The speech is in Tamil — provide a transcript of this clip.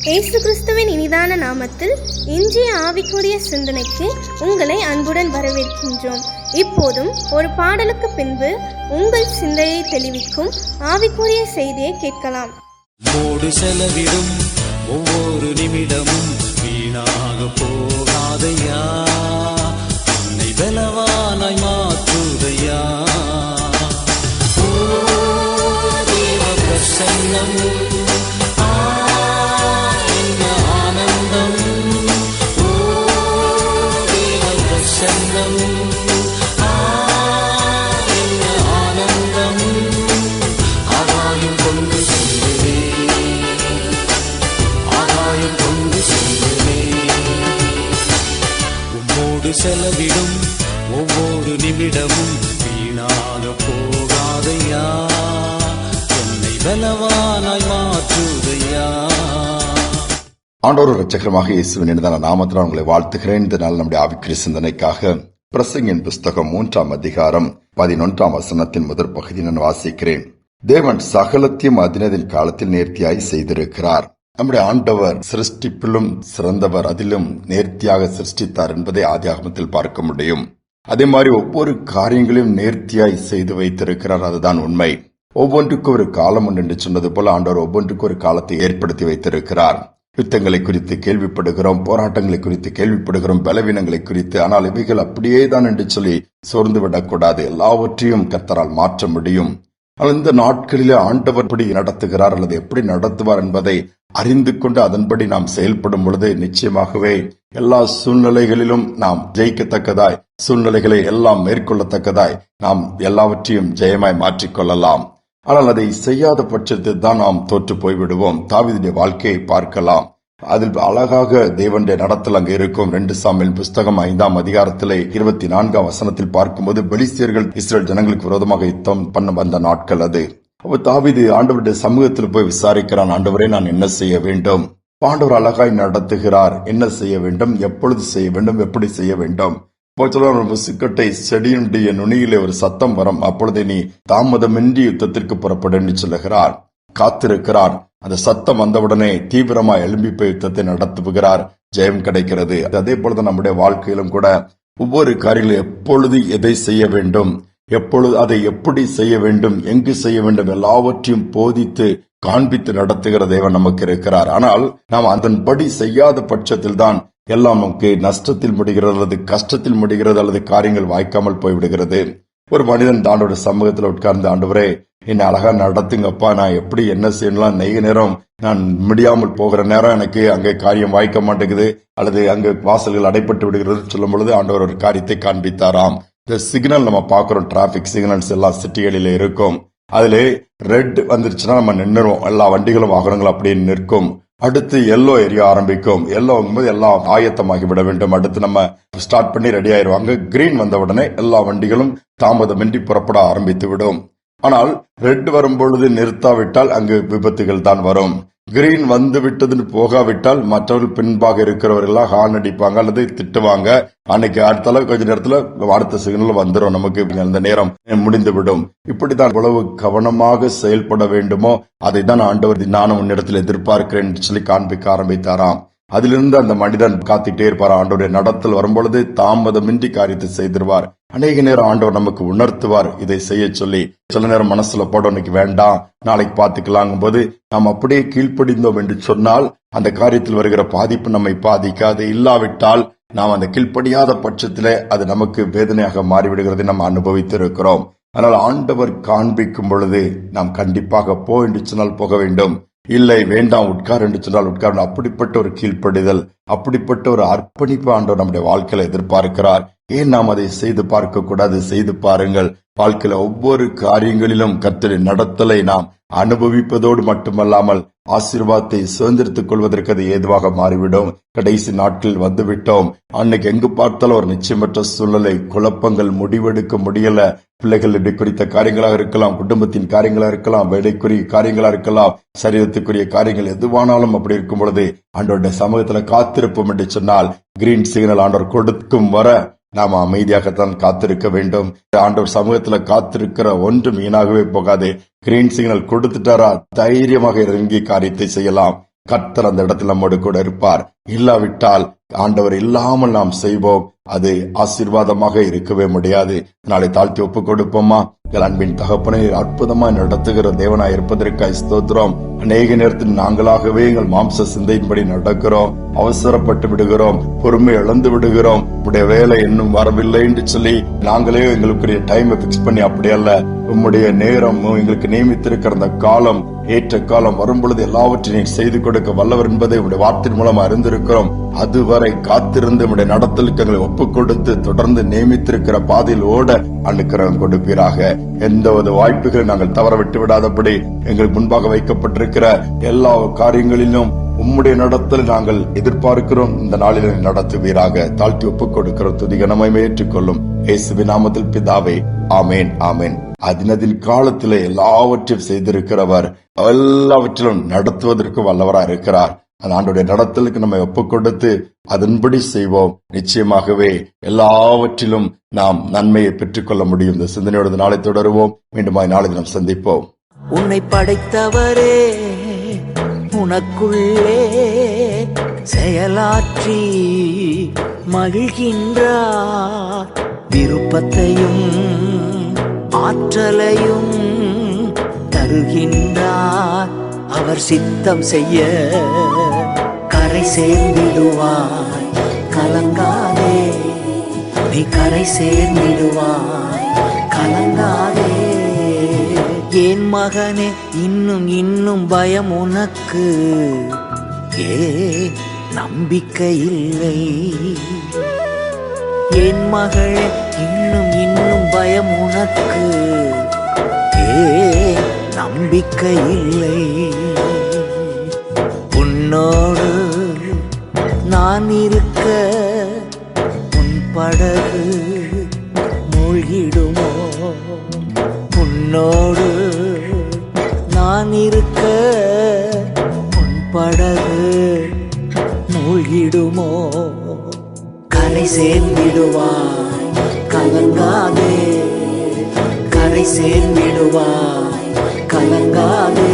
இயேசு கிறிஸ்துவின் இனிதான நாமத்தில் இன்றைய ஆவிக்குரிய சிந்தனைக்கு உங்களை அன்புடன் வரவேற்கின்றோம். இப்போதும் ஒரு பாடலுக்கு பின்பு உங்கள் சிந்தையை தெளிவிக்கும் ஆவிக்குரிய செய்தியை கேட்கலாம். மோடு செலவிடும் ஒவ்வொரு நிமிடமும் வீணாக போகாதையா, உன்னை பலவானாய் மாற்றுதையா. ஓ தேவ பிரசன்னம், என்ன ஆனந்தம். ஓ தேவ பிரசன்னம், என்ன ஆனந்தம். ஆதாயம் கொண்டு செல்லுவே, ஆதாயம் கொண்டு செல்லுவே. உம்மோடு செலவிடும் ஒவ்வொரு நிமிடமும் வீணாக போகாதையா, என்னை பலவானாய் மாற்றுதையா. ஆண்டவர் இரட்சகருமாக இயேசுவின் இனிதான நாமத்தினால் உங்களை வாழ்த்துகிறேன். இந்த நாள் நம்முடைய ஆவிக்குரிய சிந்தனைக்காக பிரசங்கின் புஸ்தகம் 3ஆம் அதிகாரம் 11ஆம் வசனத்தின் முதற் பகுதி நான் வாசிக்கிறேன். தேவன் சகலத்தையும் அதினதின் காலத்தில் நேர்த்தியாய் செய்திருக்கிறார். நம்முடைய ஆண்டவர் சிருஷ்டிப்பிலும் சிறந்தவர், அதிலும் நேர்த்தியாக சிருஷ்டித்தார் என்பதை ஆதியாகமத்தில் பார்க்க முடியும். அதே மாதிரி ஒவ்வொரு காரியங்களையும் நேர்த்தியாய் செய்து வைத்திருக்கிறார். அதுதான் உண்மை. ஒவ்வொன்றுக்கும் ஒரு காலம் உண்டு என்று சொன்னது போல ஆண்டவர் ஒவ்வொன்றுக்கும் ஒரு காலத்தை ஏற்படுத்தி வைத்திருக்கிறார். யுத்தங்களை குறித்து கேள்விப்படுகிறோம், போராட்டங்களை குறித்து கேள்விப்படுகிறோம், பலவீனங்களை குறித்து. ஆனால் இவைகள் அப்படியே தான் என்று சொல்லி சோர்ந்து விடக்கூடாது. எல்லாவற்றையும் கர்த்தரால் மாற்ற முடியும். ஆனால் இந்த நாட்களிலே ஆண்டவர் எப்படி நடத்துகிறார் அல்லது எப்படி நடத்துவார் என்பதை அறிந்து கொண்டு அதன்படி நாம் செயல்படும் பொழுது நிச்சயமாகவே எல்லா சூழ்நிலைகளிலும் நாம் ஜெயிக்கத்தக்கதாய், சூழ்நிலைகளை எல்லாம் மேற்கொள்ளத்தக்கதாய் நாம் எல்லாவற்றையும் ஜெயமாய் மாற்றிக்கொள்ளலாம். ஆனால் அதை செய்யாத பட்சத்தில் தான் நாம் தோற்று போய்விடுவோம். தாவீதுடைய வாழ்க்கையை பார்க்கலாம். அதில் அழகாக தேவனுடைய நடத்தல் அங்கு இருக்கும். 2 சாமுவேல் புஸ்தகம் 5ஆம் அதிகாரத்திலே 24ஆம் வசனத்தில் பார்க்கும்போது பெலிஸ்தியர்கள் இஸ்ரேல் ஜனங்களுக்கு விரோதமாக யுத்தம் பண்ண வந்த நாட்கள் அது. அப்ப தாவீது ஆண்டவருடைய சமூகத்தில் போய் விசாரிக்கிறான், ஆண்டவரே நான் என்ன செய்ய வேண்டும்? ஆண்டவர் அழகாய் நடத்துகிறார். என்ன செய்ய வேண்டும், எப்பொழுது செய்ய வேண்டும், எப்படி செய்ய வேண்டும்? முசுக்கட்டை செடியுடைய நுனியிலே ஒரு சத்தம் வரும், அப்பொழுது நீ தாமதமின்றி யுத்தத்திற்கு புறப்பட என்று சொல்லுகிறார். காத்திருக்கிறார். அந்த சத்தம் வந்தவுடனே தீவிரமாய் எழும்பி போய் யுத்தத்தை நடத்துகிறார். ஜெயம் கிடைக்கிறது. அதே போலதான் நம்முடைய வாழ்க்கையிலும் கூட ஒவ்வொரு காரியங்களும் எப்பொழுது எதை செய்ய வேண்டும், எப்பொழுது அதை எப்படி செய்ய வேண்டும், எங்கு செய்ய வேண்டும், எல்லாவற்றையும் போதித்து காண்பித்து நடத்துகிற தேவன் நமக்கு இருக்கிறார். ஆனால் நாம் அதன்படி செய்யாத பட்சத்தில் தான் எல்லாம் நமக்கு நஷ்டத்தில் முடிகிறது அல்லது கஷ்டத்தில் முடிகிறது அல்லது காரியங்கள் வாய்க்காமல் போய்விடுகிறது. ஒரு மனிதன் ஆண்டோட சமூகத்தில் உட்கார்ந்து, ஆண்டவரே என்ன அழகா நடத்துங்கப்பா, நான் எப்படி என்ன செய்யலாம், நெய்ய நேரம் நான் முடியாமல் போகிற நேரம் எனக்கு அங்கே காரியம் வாய்க்க மாட்டேங்குது அல்லது அங்கு வாசல்கள் அடைப்பட்டு விடுகிறது சொல்லும் பொழுது ஆண்டவர் ஒரு காரியத்தை காண்பித்தாராம். இந்த சிக்னல் நம்ம பார்க்கிறோம், டிராபிக் சிக்னல்ஸ் எல்லாம் சிட்டிகளில இருக்கும். அதிலே ரெட் வந்துருச்சுன்னா நம்ம நின்றுவோம், எல்லா வண்டிகளும் வாகனங்களும் அப்படியே நிற்கும். அடுத்து எல்லோ எரிய ஆரம்பிக்கும். எல்லோங்கும்போது எல்லாம் ஆயத்தமாகி விட வேண்டும். அடுத்து நம்ம ஸ்டார்ட் பண்ணி ரெடி ஆயிருவாங்க. கிரீன் வந்த உடனே எல்லா வண்டிகளும் தாமதமின்றி புறப்பட ஆரம்பித்து விடும். ஆனால் ரெட் வரும்பொழுது நிறுத்தாவிட்டால் அங்கு விபத்துகள் தான் வரும். கிரீன் வந்து விட்டதுன்னு போகாவிட்டால் மற்றவர்கள் பின்பாக இருக்கிறவர்களா ஹார்ன் அடிப்பாங்க அல்லது திட்டுவாங்க. அன்னைக்கு அடுத்த கொஞ்ச நேரத்துல அடுத்த சிக்னல் வந்துடும், நமக்கு அந்த நேரம் முடிந்து விடும். இப்படித்தான் எவ்வளவு கவனமாக செயல்பட வேண்டுமோ அதை தான் ஆண்டவர் நானும் உன்னிடத்தில் எதிர்பார்க்கிறேன் சொல்லி காண்பிக்க ஆரம்பித்தாராம். அதிலிருந்து அந்த மனிதன் காத்திட்டே இருப்பார். ஆண்டவருடைய நடத்தல் வரும்பொழுது தாமதமின்றி காரியத்தை செய்திருவார். அநேக நேரம் ஆண்டவர் நமக்கு உணர்த்துவார் இதை செய்ய சொல்லி. சில நேரம் மனசுல போட இன்னைக்கு வேண்டாம், நாளைக்கு பார்த்துக்கலாங்கும் போது நாம் அப்படியே கீழ்ப்படிந்தோம் என்று சொன்னால் அந்த காரியத்தில் வருகிற பாதிப்பு நம்மை பாதிக்காது. இல்லாவிட்டால் நாம் அந்த கீழ்ப்படியாத பட்சத்திலே அது நமக்கு வேதனையாக மாறிவிடுகிறதை நாம் அனுபவித்திருக்கிறோம். ஆனால் ஆண்டவர் காண்பிக்கும் பொழுது நாம் கண்டிப்பாக போ என்று சொன்னால் போக வேண்டும், இல்லை வேண்டாம் உட்கார் என்று சொன்னால் உட்கார். அப்படிப்பட்ட ஒரு கீழ்ப்படிதல், அப்படிப்பட்ட ஒரு அர்ப்பணிப்பு ஆண்டவர் நம்முடைய வாழ்க்கையில எதிர்பார்க்கிறார். ஏன் நாம் அதை செய்து பார்க்க கூடாது? செய்து பாருங்கள். வாழ்க்கையில ஒவ்வொரு காரியங்களிலும் கர்த்தரின் நடத்தலை நாம் அனுபவிப்பதோடு மட்டுமல்லாமல் ஆசீர்வாதத்தை சுதந்திரத்துக் கொள்வதற்கு அது ஏதுவாக மாறிவிடும். கடைசி நாட்களில் வந்துவிட்டோம். அன்னைக்கு எங்கு பார்த்தாலும் ஒரு நிச்சயமற்ற சூழ்நிலை, குழப்பங்கள், முடிவெடுக்க முடியல. பிள்ளைகள் இப்படி குறித்த காரியங்களாக இருக்கலாம், குடும்பத்தின் காரியங்களாக இருக்கலாம், வேலைக்குரிய காரியங்களா இருக்கலாம், சரீரத்துக்குரிய காரியங்கள் எதுவானாலும் அப்படி இருக்கும் பொழுது ஆண்டவருடைய சமூகத்துல காத்திருப்போம் என்று சொன்னால் கிரீன் சிக்னல் ஆண்டவர் கொடுக்கும் வர நாம் அமைதியாகத்தான் காத்திருக்க வேண்டும். ஆண்டவர் சமூகத்துல காத்திருக்கிற ஒன்று வீணாகவே போகாது. கிரீன் சிக்னல் கொடுத்துட்டாரா தைரியமாக இறங்கி காரியத்தை செய்யலாம். கர்த்தர் அந்த இடத்தில் நம்மோடு கூட இருப்பார். இல்லாவிட்டால் ஆண்டவர் இல்லாமல் நாம் செய்வோம், அது ஆசீர்வாதமாக இருக்கவே முடியாது. நாளை தாழ்த்தி ஒப்புக் கொடுப்போமா? எங்கள் அன்பின் தகப்பனை அற்புதமாய் நடத்துகிற தேவனாய் இருப்பதற்காய் ஸ்தோத்திரம். அநேக நேரத்தில் நாங்களாகவே எங்கள் மாம்ச சிந்தையின்படி நடக்கிறோம், அவசரப்பட்டு விடுகிறோம், பொறுமை இழந்து விடுகிறோம். உடைய வேலை இன்னும் வரவில்லை என்று சொல்லி நாங்களே எங்களுக்குரிய டைமை பிக்ஸ் பண்ணி, அப்படி அல்ல, உம்முடைய நேரம் எங்களுக்கு நியமித்திருக்கிற அந்த காலம், ஏற்ற காலம் வரும் பொழுது எல்லாவற்றையும் செய்து கொடுக்க வல்லவர் என்பதை உடைய வார்த்தையின் மூலமா அறிந்திருக்கிறோம். அதுவரை காத்திருந்து உடைய நடத்தலுக்கு எங்களை ஒப்புக் கொடுத்து தொடர்ந்து நியமித்திருக்கிற பாதையில் ஓட அனுக்கிரகம் கொடுப்பீராக. எந்த ஒரு வாய்ப்புகளை நாங்கள் தவற விட்டு விடாதபடி எங்களுக்கு முன்பாக வைக்கப்பட்டிருக்கிற எல்லா காரியங்களிலும் உம்முடைய நடத்தல் நாங்கள் எதிர்பார்க்கிறோம். இந்த நாளில் நடத்துவீராக. தாழ்த்தி ஒப்புக் கொடுக்கிற துதிகனமை ஏற்றுக்கொள்ளும் இயேசுவின் நாமத்தில் பிதாவே, ஆமேன், ஆமேன். அதினதின் காலத்திலே எல்லாவற்றையும் செய்திருக்கிறவர், எல்லாவற்றிலும் நடத்துவதற்கு வல்லவராய் இருக்கிறார். அந்த ஆண்டுடைய நடத்தலுக்கு நம்ம ஒப்புக் கொடுத்து அதன்படி செய்வோம். நிச்சயமாகவே எல்லாவற்றிலும் நாம் நன்மையை பெற்றுக்கொள்ள முடியும். இந்த சிந்தனையோடு நாளை தொடருவோம். மீண்டுமாய் நாளை தினம் சந்திப்போம். உன்னை படைத்தவரே உனக்குள்ளே செயலாற்றி மகிழ்கின்றார். விருப்பத்தையும் ஆற்றலையும் தருகின்றார். அவர் சித்தம் செய்ய கரை சேர்ந்திடுவாய், கலங்காதே. நீ கரை சேர்ந்திடுவாய், கலங்காதே. என் மகனே, இன்னும் இன்னும் பயம் உனக்கு, ஏன் நம்பிக்கை இல்லை? என் மகளே, இன்னும் இன்னும் பயம் உனக்கு, ஏன் நம்பிக்கை இல்லை? உன்னோடு நான் இருக்க உன் படகு மூழ்கிடுமோ? உன்னோடு நான் இருக்க உன் படகு மூழ்கிடுமோ? கரை சேர்ந்திடுவாய், கலங்காதே. கரை சேர்ந்திடுவாய், கலங்காதே.